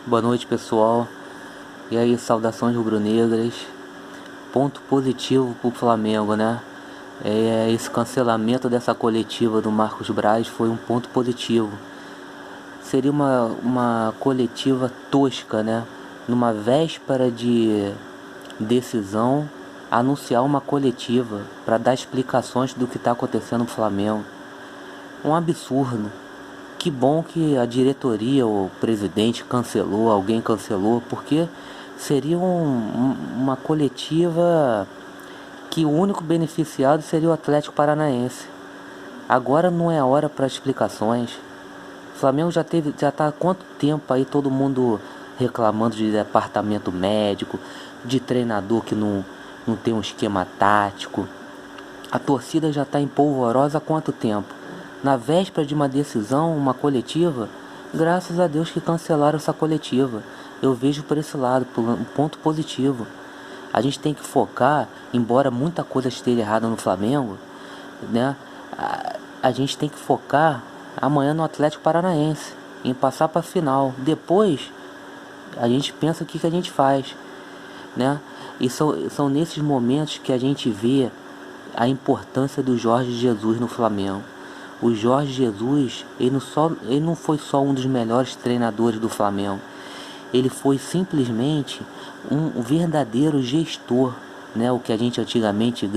Boa noite, pessoal. E aí, saudações rubro-negras. Ponto positivo pro Flamengo, né? Esse cancelamento dessa coletiva do Marcos Braz foi um ponto positivo. Seria uma coletiva tosca, né? Numa véspera de decisão, anunciar uma coletiva para dar explicações do que está acontecendo no Flamengo. Um absurdo. Que bom que a diretoria, o presidente cancelou, alguém cancelou, porque seria uma coletiva que o único beneficiado seria o Atlético Paranaense. Agora não é a hora para explicações. O Flamengo já está há quanto tempo aí todo mundo reclamando de departamento médico, de treinador que não tem um esquema tático. A torcida já está em polvorosa há quanto tempo? Na véspera de uma decisão, uma coletiva, graças a Deus que cancelaram essa coletiva. Eu vejo por esse lado, por um ponto positivo. A gente tem que focar, embora muita coisa esteja errada no Flamengo, né? A gente tem que focar amanhã no Atlético Paranaense, em passar para a final. Depois, a gente pensa o que a gente faz, né? E são nesses momentos que a gente vê a importância do Jorge Jesus no Flamengo. O Jorge Jesus, ele não foi só um dos melhores treinadores do Flamengo. Ele foi simplesmente um verdadeiro gestor, né? O que a gente antigamente,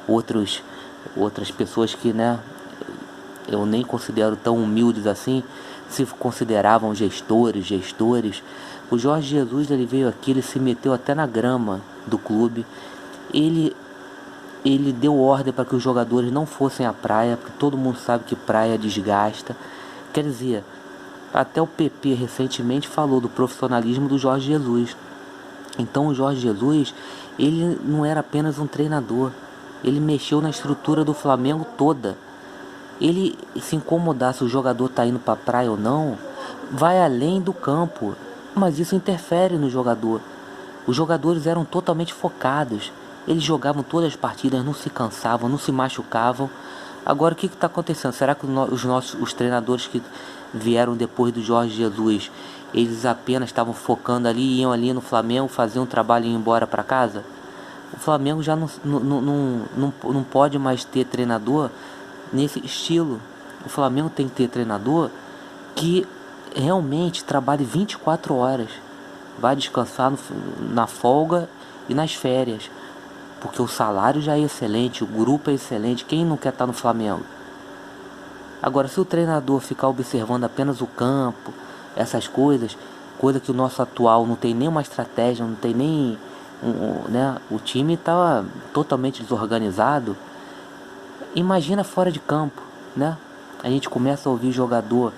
outras pessoas que, né, eu nem considero tão humildes assim, se consideravam gestores. O Jorge Jesus, ele veio aqui, ele se meteu até na grama do clube. Ele deu ordem para que os jogadores não fossem à praia, porque todo mundo sabe que praia desgasta. Quer dizer, até o PP recentemente falou do profissionalismo do Jorge Jesus. Então o Jorge Jesus, ele não era apenas um treinador, ele mexeu na estrutura do Flamengo toda. Ele se incomodar se o jogador está indo para a praia ou não, vai além do campo, mas isso interfere no jogador. Os jogadores eram totalmente focados. Eles jogavam todas as partidas, não se cansavam, não se machucavam. Agora o que está acontecendo? Será que os treinadores que vieram depois do Jorge Jesus, eles apenas estavam focando ali, iam ali no Flamengo, faziam um trabalho e iam embora para casa? O Flamengo já não pode mais ter treinador nesse estilo. O Flamengo tem que ter treinador que realmente trabalhe 24 horas. Vai descansar na folga e nas férias. Porque o salário já é excelente, o grupo é excelente. Quem não quer estar no Flamengo? Agora, se o treinador ficar observando apenas o campo, essas coisa que o nosso atual não tem nenhuma estratégia, não tem nem... né? O time está totalmente desorganizado. Imagina fora de campo, né? A gente começa a ouvir jogador.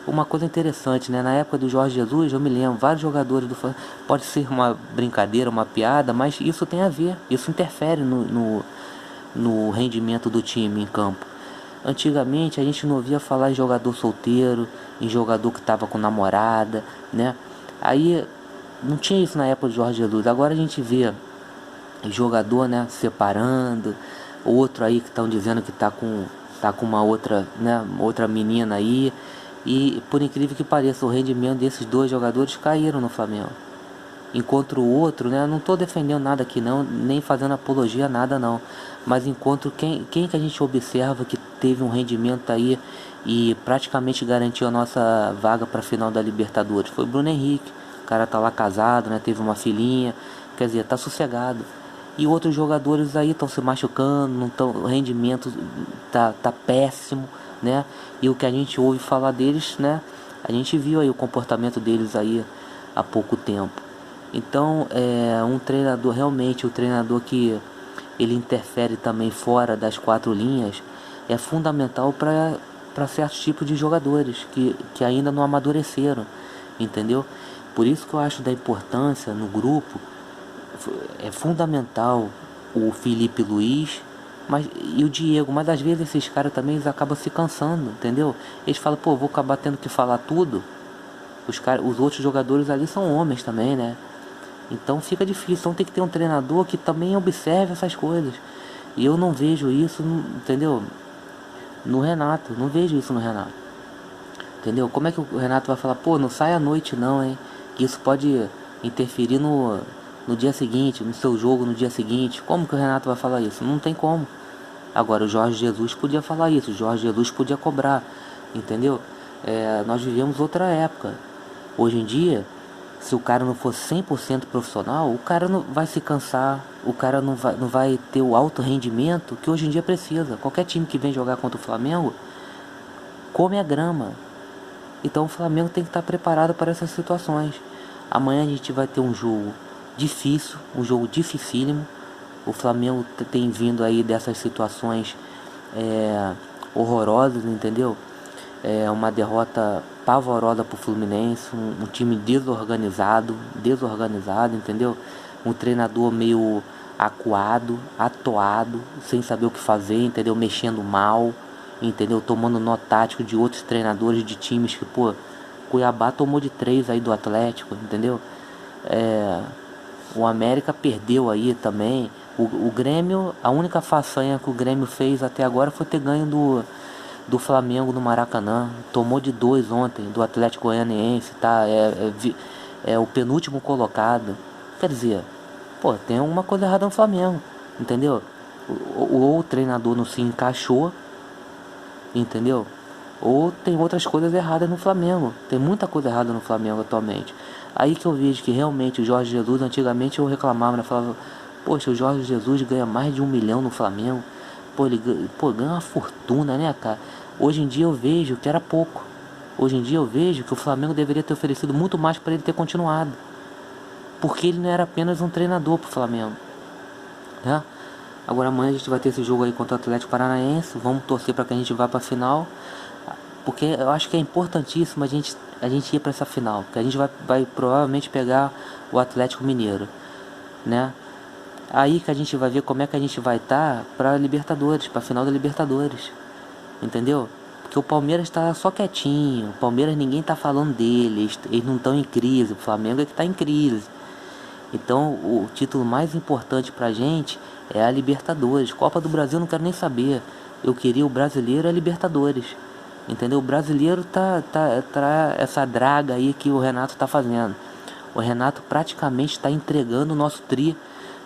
Uma coisa interessante, né? Na época do Jorge Jesus, eu me lembro, vários jogadores do Flamengo, pode ser uma brincadeira, uma piada, mas isso tem a ver, isso interfere no rendimento do time em campo. Antigamente a gente não ouvia falar em jogador solteiro, em jogador que estava com namorada, né? Aí não tinha isso na época do Jorge Jesus. Agora a gente vê jogador, né, separando, outro aí que estão dizendo que tá com uma outra, né, outra menina aí. E por incrível que pareça, o rendimento desses dois jogadores caíram no Flamengo. Enquanto o outro, né, não estou defendendo nada aqui não, nem fazendo apologia a nada não, mas enquanto quem que a gente observa que teve um rendimento aí e praticamente garantiu a nossa vaga para a final da Libertadores, foi o Bruno Henrique. O cara tá lá casado, né, teve uma filhinha, quer dizer, tá sossegado. E outros jogadores aí estão se machucando, não tão, o rendimento tá péssimo, né? E o que a gente ouve falar deles, né? A gente viu aí o comportamento deles aí há pouco tempo. Então, um treinador, realmente, o treinador que ele interfere também fora das quatro linhas, é fundamental para certos tipos de jogadores que ainda não amadureceram, entendeu? Por isso que eu acho da importância no grupo, é fundamental o Felipe Luiz e o Diego, mas às vezes esses caras também eles acabam se cansando, entendeu? Eles falam, pô, vou acabar tendo que falar tudo. Os outros jogadores ali são homens também, né? Então fica difícil, então tem que ter um treinador que também observe essas coisas. E eu não vejo isso, entendeu? No Renato, não vejo isso no Renato. Entendeu? Como é que o Renato vai falar, pô, não sai à noite não, hein? que isso pode interferir no dia seguinte, no seu jogo no dia seguinte. Como que o Renato vai falar isso? Não tem como. Agora o Jorge Jesus podia falar isso, o Jorge Jesus podia cobrar, entendeu? Nós vivemos outra época. Hoje em dia, se o cara não for 100% profissional, o cara não vai se cansar, o cara não vai ter o alto rendimento que hoje em dia precisa. Qualquer time que vem jogar contra o Flamengo come a grama. Então o Flamengo tem que estar preparado para essas situações. Amanhã a gente vai ter um jogo difícil, um jogo dificílimo. O Flamengo tem vindo aí dessas situações horrorosas, entendeu? Uma derrota pavorosa pro Fluminense, um time desorganizado, entendeu? Um treinador meio acuado, atoado, sem saber o que fazer, entendeu? Mexendo mal, entendeu? Tomando nó tático de outros treinadores de times que, pô, Cuiabá tomou de 3 aí do Atlético, entendeu? O América perdeu aí também. O Grêmio, a única façanha que o Grêmio fez até agora foi ter ganho do Flamengo no Maracanã. Tomou de 2 ontem do Atlético Goianiense, tá? É o penúltimo colocado. Quer dizer, pô, tem alguma coisa errada no Flamengo, entendeu? Ou o treinador não se encaixou, entendeu? Ou tem outras coisas erradas no Flamengo. Tem muita coisa errada no Flamengo atualmente. Aí que eu vejo que realmente o Jorge Jesus, antigamente eu reclamava, né? Falava, poxa, o Jorge Jesus ganha mais de 1 milhão no Flamengo. Pô, ele ganha uma fortuna, né, cara? Hoje em dia eu vejo que era pouco. Hoje em dia eu vejo que o Flamengo deveria ter oferecido muito mais para ele ter continuado. Porque ele não era apenas um treinador pro Flamengo, né? Agora amanhã a gente vai ter esse jogo aí contra o Atlético Paranaense. Vamos torcer para que a gente vá para a final. Porque eu acho que é importantíssimo a gente ir para essa final. Porque a gente vai provavelmente pegar o Atlético Mineiro, né? Aí que a gente vai ver como é que a gente vai estar para Libertadores, para a final da Libertadores, entendeu? Porque o Palmeiras está só quietinho, o Palmeiras ninguém está falando deles, eles não estão em crise, o Flamengo é que está em crise. Então o título mais importante pra gente é a Libertadores. Copa do Brasil eu não quero nem saber, eu queria o brasileiro e a Libertadores, entendeu? O brasileiro tá essa draga aí que o Renato tá fazendo. O Renato praticamente está entregando o nosso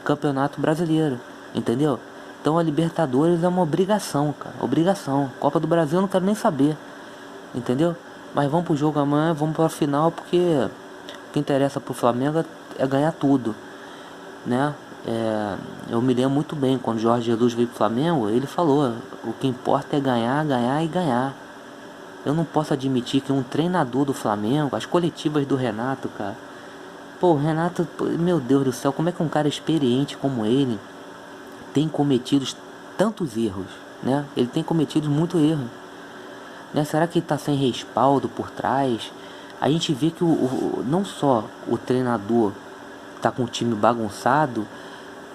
campeonato brasileiro, entendeu? Então a Libertadores é uma obrigação, cara, obrigação. Copa do Brasil eu não quero nem saber, entendeu? Mas vamos pro jogo amanhã, vamos pra final, porque o que interessa pro Flamengo é ganhar tudo, né? Eu me lembro muito bem, quando o Jorge Jesus veio pro Flamengo, ele falou, o que importa é ganhar, ganhar e ganhar. Eu não posso admitir que um treinador do Flamengo, as coletivas do Renato, cara, pô, o Renato, meu Deus do céu, como é que um cara experiente como ele tem cometido tantos erros, né? Ele tem cometido muito erro, né? Será que ele tá sem respaldo por trás? A gente vê que não só o treinador tá com o time bagunçado,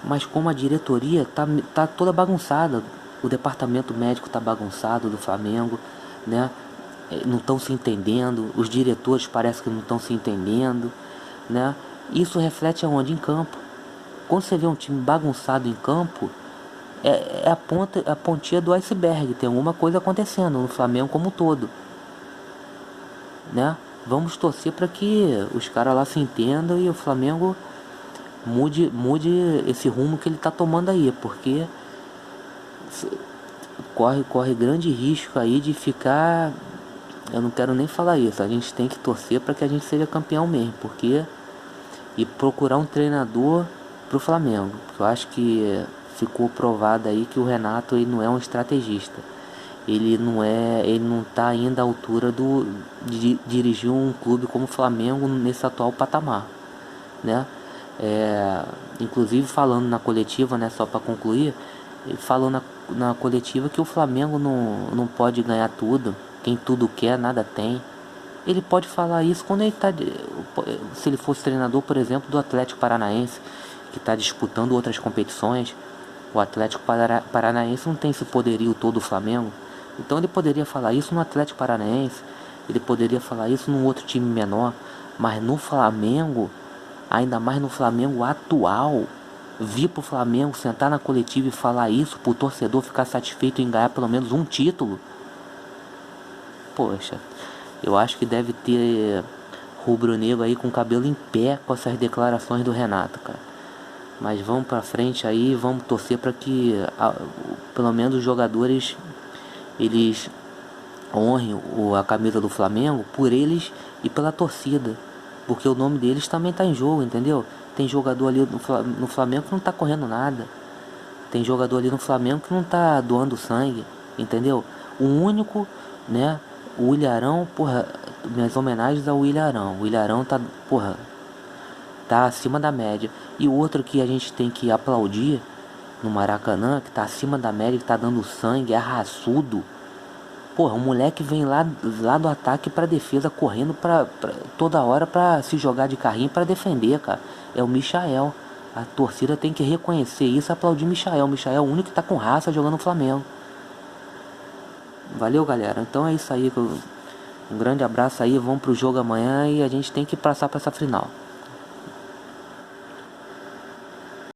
mas como a diretoria tá toda bagunçada. O departamento médico tá bagunçado do Flamengo, né? Não estão se entendendo, os diretores parece que não estão se entendendo, né? Isso reflete aonde? Em campo. Quando você vê um time bagunçado em campo, é a pontinha do iceberg. Tem alguma coisa acontecendo no Flamengo como um todo, né? Vamos torcer para que os caras lá se entendam e o Flamengo mude esse rumo que ele tá tomando aí, porque corre grande risco aí de ficar. Eu não quero nem falar isso. A gente tem que torcer para que a gente seja campeão mesmo, porque e procurar um treinador pro Flamengo, porque eu acho que ficou provado aí que o Renato ele não é um estrategista. Ele não tá ainda à altura de dirigir um clube como o Flamengo nesse atual patamar, né? Inclusive falando na coletiva, né, só para concluir, ele falou na coletiva que o Flamengo não pode ganhar tudo, quem tudo quer, nada tem. Ele pode falar isso quando ele tá, se ele fosse treinador, por exemplo, do Atlético Paranaense, que está disputando outras competições. O Atlético Paranaense não tem esse poderio todo do Flamengo. Então ele poderia falar isso no Atlético Paranaense, ele poderia falar isso num outro time menor, mas no Flamengo, ainda mais no Flamengo atual, vir pro Flamengo, sentar na coletiva e falar isso, pro torcedor ficar satisfeito em ganhar pelo menos um título, poxa, eu acho que deve ter rubro-negro aí com o cabelo em pé com essas declarações do Renato, cara. Mas vamos pra frente aí, vamos torcer para que pelo menos os jogadores eles honrem a camisa do Flamengo por eles e pela torcida, porque o nome deles também tá em jogo, entendeu? Tem jogador ali no Flamengo que não tá correndo nada. Tem jogador ali no Flamengo que não tá doando sangue, entendeu? O único, né, o Ilharão, porra, minhas homenagens ao Ilharão. O Ilharão tá, porra, tá acima da média. E o outro que a gente tem que aplaudir no Maracanã, que tá acima da média, que tá dando sangue, é raçudo. Porra, um moleque vem lá do ataque pra defesa, correndo toda hora pra se jogar de carrinho pra defender, cara. É o Michael. A torcida tem que reconhecer isso e aplaudir o Michael. O Michael é o único que tá com raça jogando no Flamengo. Valeu, galera. Então é isso aí. Um grande abraço aí. Vamos pro jogo amanhã e a gente tem que passar pra essa final.